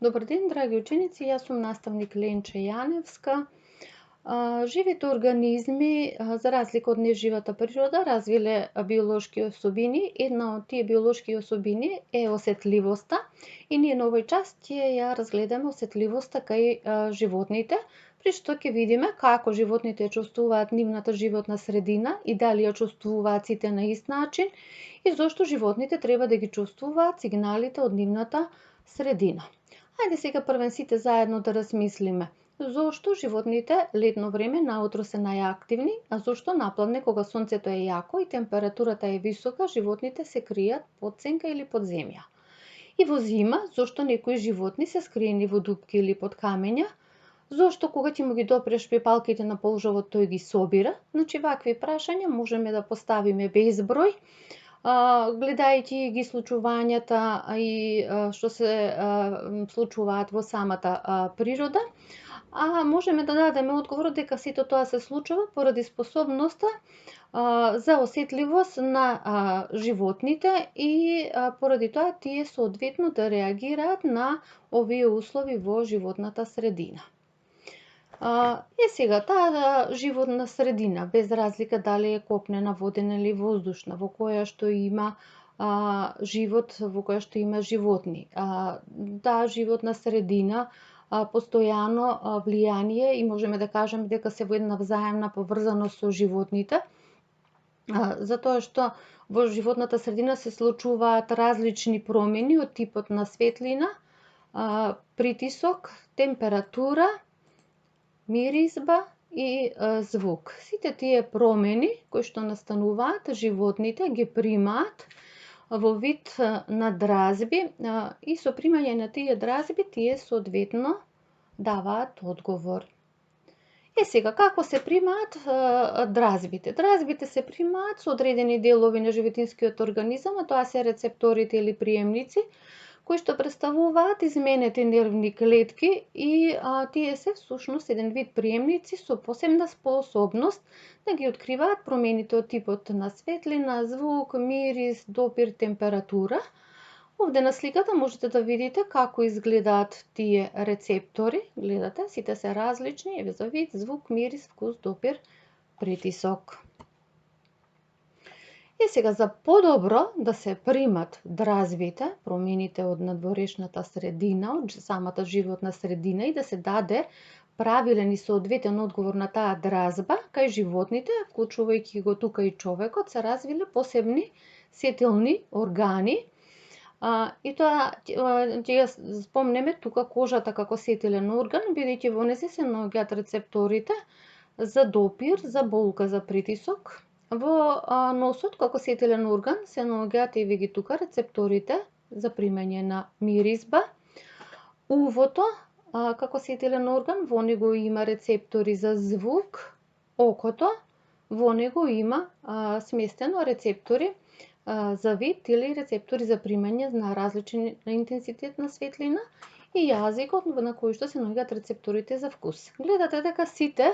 Добар ден, драги ученици, јас сум наставник Ленче Јаневска. Живите организми, за разлика од неживата природа, развиле биолошки особини. Една од тие биолошки особини е осетливоста и ние на овој час ќе ја разгледаме осетливоста кај животните, при што ќе видиме како животните чувствуваат нивната животна средина и дали ја чувствуваат сите на ист начин и зошто животните треба да ги чувствуваат сигналите од нивната средина. Ајде сега првен сите заедно да размислиме. Зошто животните летно време наутро се најактивни, а зошто напладне кога сонцето е јако и температурата е висока, животните се кријат под сенка или под земја. И во зима, зошто некои животни се скриени во дупки или под камења, зошто кога ти му ги допреш пипалките на полжовот тој ги собира. Значи вакви прашања можеме да поставиме безброј, гледајќи ги случувањата и што се случуваат во самата природа, а можеме да дадеме одговор дека сето тоа се случува поради способноста за осетливост на животните и поради тоа тие соодветно да реагираат на овие услови во животната средина. Сега таа животна средина, без разлика дали е копнена, водена или воздушна, во која што има живот, во која што има животни. Таа животна средина постојано влијание и можеме да кажеме дека се во една взаемна поврзаност со животните, затоа што во животната средина се случуваат различни промени од типот на светлина, притисок, температура, миризба и звук. Сите тие промени кои што настануваат, животните ги примаат во вид на дразби и со примање на тие дразби тие соодветно даваат одговор. Сега, како се примаат дразбите? Дразбите се примаат со одредени делови на животинскиот организам, а тоа се рецепторите или приемници, кои што представуваат изменети нервни клетки и тие се всушност еден вид приемници со посебна способност да ги откриваат промените од типот на светлина, звук, мирис, допир, температура. Овде на сликата можете да видите како изгледаат тие рецептори. Гледате, сите се различни, еве за вид, звук, мирис, вкус, допир, притисок. Сега за подобро да се примат дразбите, промените од надворешната средина, од самата животна средина и да се даде правилен и соодветен одговор на таа дразба, кај животните, вклучувајќи го тука и човекот, се развиле посебни сетилни органи. И тоа ќе ја спомнеме тука кожата како сетилен орган, бидејќи во неси се наоѓаат рецепторите за допир, за болка, за притисок. Во носот како сетилен орган се наоѓаат еве ги тука рецепторите за примање на миризба. Увото како сетилен орган, во него има рецептори за звук. Окото, во него има сместено рецептори за вид или рецептори за примање на различен интензитет на светлина и јазикот на кој што се наоѓаат рецепторите за вкус. Гледате дека сите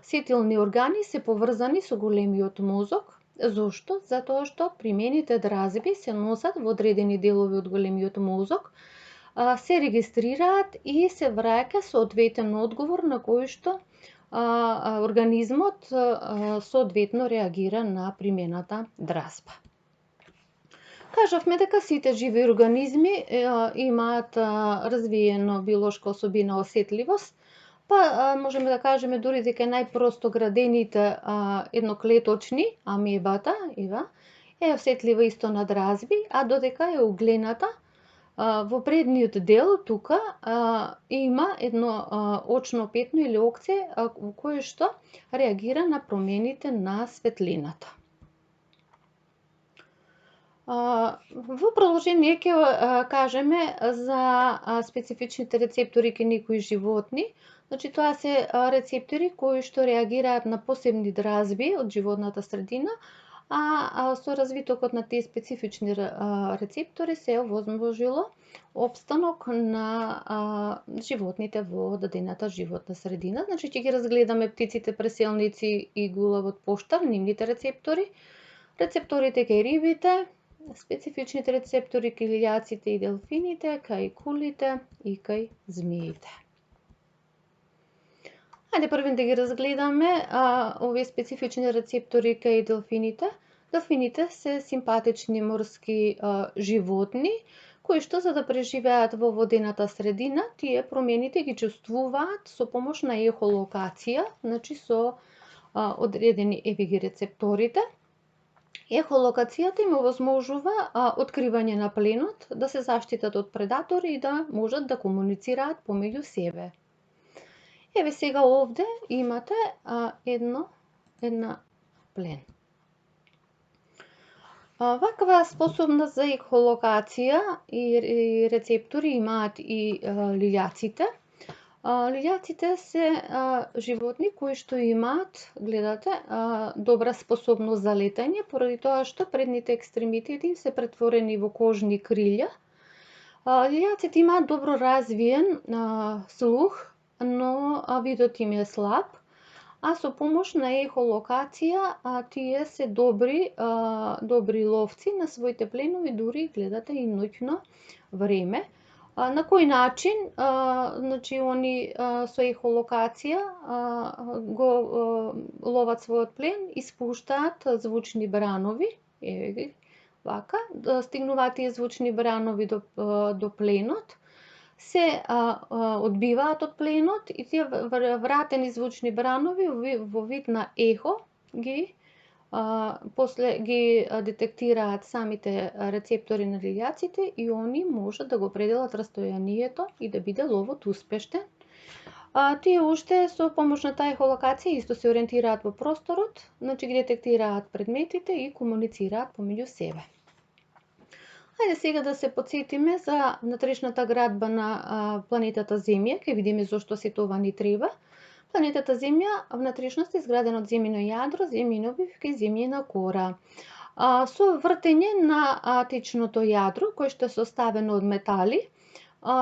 сетилни органи се поврзани со големиот мозок. Зошто? Затоа што примените дразби се носат во одредени делови од големиот мозок, се регистрираат и се враќа соодветен одговор на кој што организмот соодветно реагира на примената дразба. Кажавме дека сите живи организми имаат развиено биолошка особина осетливост, па можеме да кажеме дури дека најпросто градените едноклеточни, амебата, е осетлива исто на дразби, а додека е углената, во предниот дел тука има едно очно петно или окце кое што реагира на промените на светлината. Во продолжение ќе кажеме за специфичните рецептори кај некои животни. Значи тоа се рецептори кои што реагираат на посебни дразби од животната средина, а со развитокот на тие специфични рецептори се овозможило опстанок на животните во дадената животна средина. Значи ќе ги разгледаме птиците, преселници и гулавот поштар, нивните рецептори, рецепторите кај рибите, специфичните рецептори кај лилјаците и делфините, кај кулите и кај змиите. Ајде првен да ги разгледаме овие специфични рецептори кај делфините. Делфините се симпатични морски животни, кои што за да преживеат во водената средина, тие промените ги чувствуваат со помош на ехолокација, значи со одредени еви ги рецепторите. Ехолокацијата им овозможува откривање на пленот, да се заштитат од предатори и да можат да комуницираат помеѓу себе. Еве сега овде имате една плен. Ваква способност за ехолокација и рецептори имаат и лилјаците. Лилјаците се животни кои што имаат, гледате, добра способност за летање, поради тоа што предните екстремитети им се претворени во кожни крилја. Лилјаците имаат добро развиен слух, но видот им е слаб, а со помош на ехолокација тие се добри ловци на своите пленови, дури гледате и ноќно време. На кој начин? Значи, они со ехолокација го ловат својот плен, испуштаат звучни бранови, еве ги, вака, стигнуваат тие звучни бранови до пленот, се одбиваат од пленот и тие вратени звучни бранови во вид на ехо после ги детектираат самите рецептори на лилјаците и они можат да го определат растојанието и да биде ловот успешен. Тие уште со помош на таа ехолокација исто се ориентираат во просторот, значи ги детектираат предметите и комуницираат помеѓу себе. Ајде сега да се потсетиме за внатрешната градба на планетата Земја, ќе видиме зошто се тоа ни треба. Планетата Земја внатрешност е изградена од земјино јадро, земјина обивка и земјина кора. Со вртење на течното јадро, кое што е составено од метали,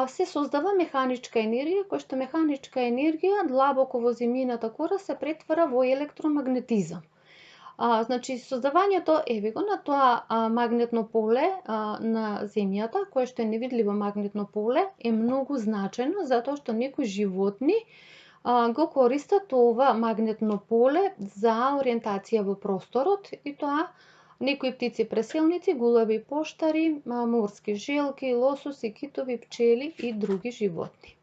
се создава механичка енергија, која што механичка енергија длабоко во земјината кора се претвара во електромагнетизам. Значи, создавањето, еве го, на тоа магнетно поле на Земјата, кое што е невидливо магнетно поле, е многу значајно, затоа што некои животни го користат ова магнетно поле за ориентација во просторот и тоа некои птици преселници, гулави поштари, морски желки, лососи, китови, пчели и други животни.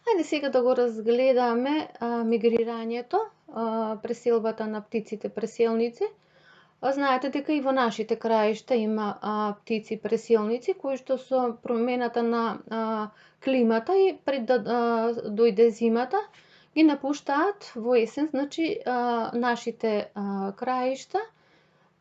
Ајде сега да го разгледаме мигрирањето, преселбата на птиците преселници. Знаете дека и во нашите краишта има птици преселници кои што со промената на климата и пред да дојде зимата ги напуштаат во есен, значи нашите краишта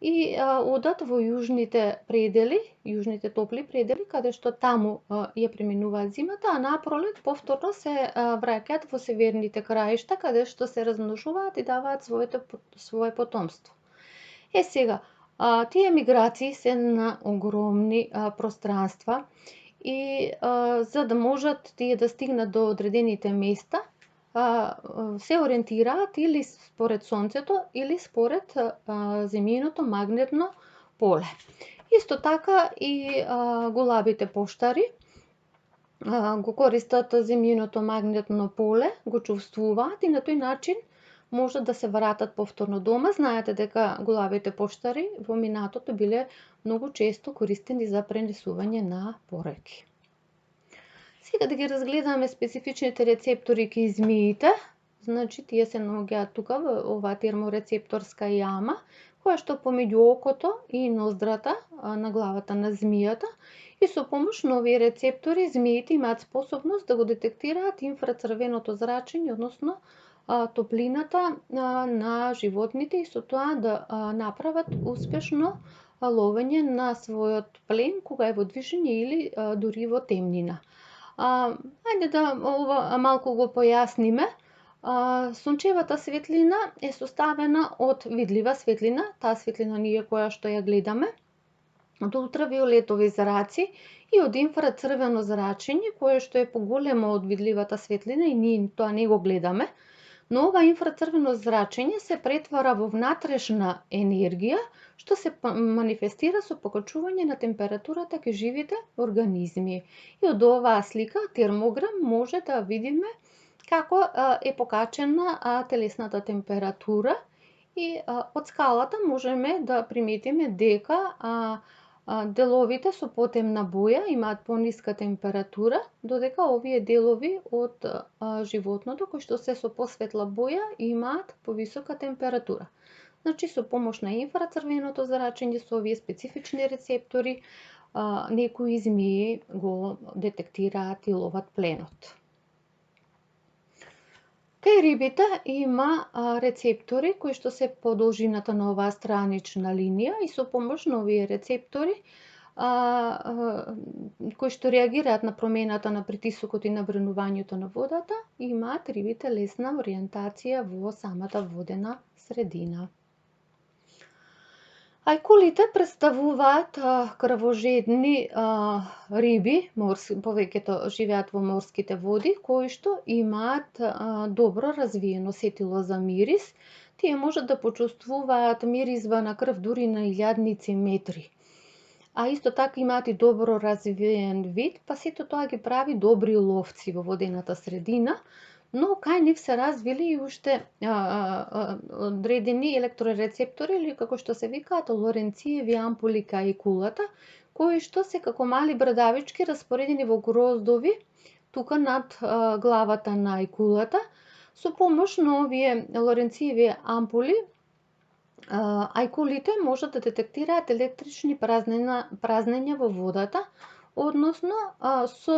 и одат во јужните предели, јужните топли предели, каде што таму ја преминуваат зимата, а напролет повторно се враќаат во северните краишта, каде што се размножуваат и даваат свое потомство. Сега, тие миграции се на огромни пространства и за да можат тие да стигнат до одредените места, се ориентираат или според сонцето или според земјиното магнетно поле. Исто така и гулабите поштари го користат земјиното магнетно поле, го чувствуваат и на тој начин можат да се вратат повторно дома. Знаете дека гулабите поштари во минатото биле многу често користени за пренесување на пораки. Сега да ги разгледаме специфичните рецептори кај змиите. Значи, тие се наоѓаат тука во оваа терморецепторска јама, која што помеѓу окото и ноздрата на главата на змијата и со помош на овие рецептори змиите имаат способност да го детектираат инфрацрвеното зрачење, односно топлината на животните и со тоа да направат успешно ловење на својот плен кога е во движење или дури во темнина. Ајде да ова малку го појасниме. Сончевата светлина е составена од видлива светлина, таа светлина ние која што ја гледаме, од ултравиолетови зраци и од инфрацрвено зрачење, кое што е поголемо од видливата светлина и ние тоа не го гледаме, Но ова инфрацрвено зрачење се претвара во внатрешна енергија, што се манифестира со покачување на температурата кај живите организми. И од оваа слика, термограм, може да видиме како е покачена телесната температура и од скалата можеме да приметиме дека деловите со потемна боја имаат пониска температура, додека овие делови од животното кои што се со посветла боја имаат повисока температура. Значи, со помош на инфрацрвеното зрачење, со овие специфични рецептори, некои змии го детектираат и ловат пленот. Кај рибите има рецептори кои што се по должината на оваа странична линија и со помош на овие рецептори кои што реагираат на промената на притисокот и на вренувањето на водата, имаат рибите лесна ориентација во самата водена средина. Ајкулите представуваат крвожедни риби, повеќето живеат во морските води, кои што имаат добро развиено сетило за мирис. Тие можат да почувствуваат миризба на крв дури на илјадници метри. А исто така имаат и добро развиен вид, па сето тоа ги прави добри ловци во водената средина, но кај нив се развили и уште одредени електрорецептори, или како што се викаат лоренциеви ампули кај кулата, кои што се како мали брадавички распоредени во гроздови тука над главата на ајкулата. Со помош на овие лоренциеви ампули, ајкулите можат да детектираат електрични празнења во водата, односно со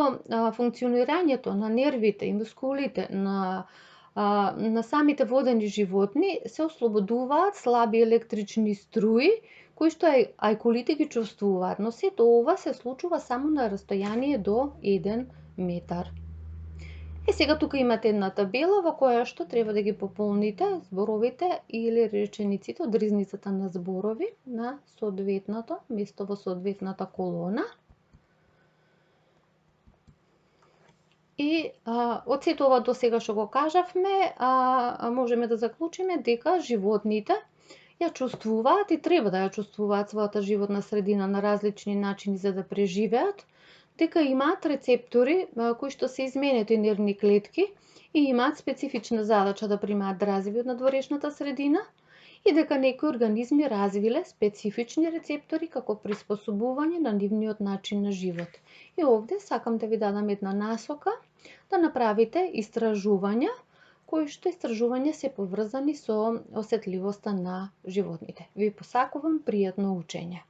функционирањето на нервите и мускулите на самите водени животни се ослободуваат слаби електрични струи кои што ајкулите ги чувствуваат, но сето ова се случува само на растојание до 1 метар. Сега тука имате една табела во која што треба да ги пополните зборовите или речениците од ризницата на зборови на соодветното место во соодветната колона. И од сето ова до сега што го кажавме, можеме да заклучиме дека животните ја чувствуваат и треба да ја чувствуваат својата животна средина на различни начини за да преживеат, дека имаат рецептори кои што се изменети нервни клетки и имаат специфична задача да примаат дразиви од надворешната средина и дека некои организми развиле специфични рецептори како приспособување на нивниот начин на живот. И овде сакам да ви дадам една насока да направите истражувања, кои што истражувања се поврзани со осетливоста на животните. Ви посакувам пријатно учење.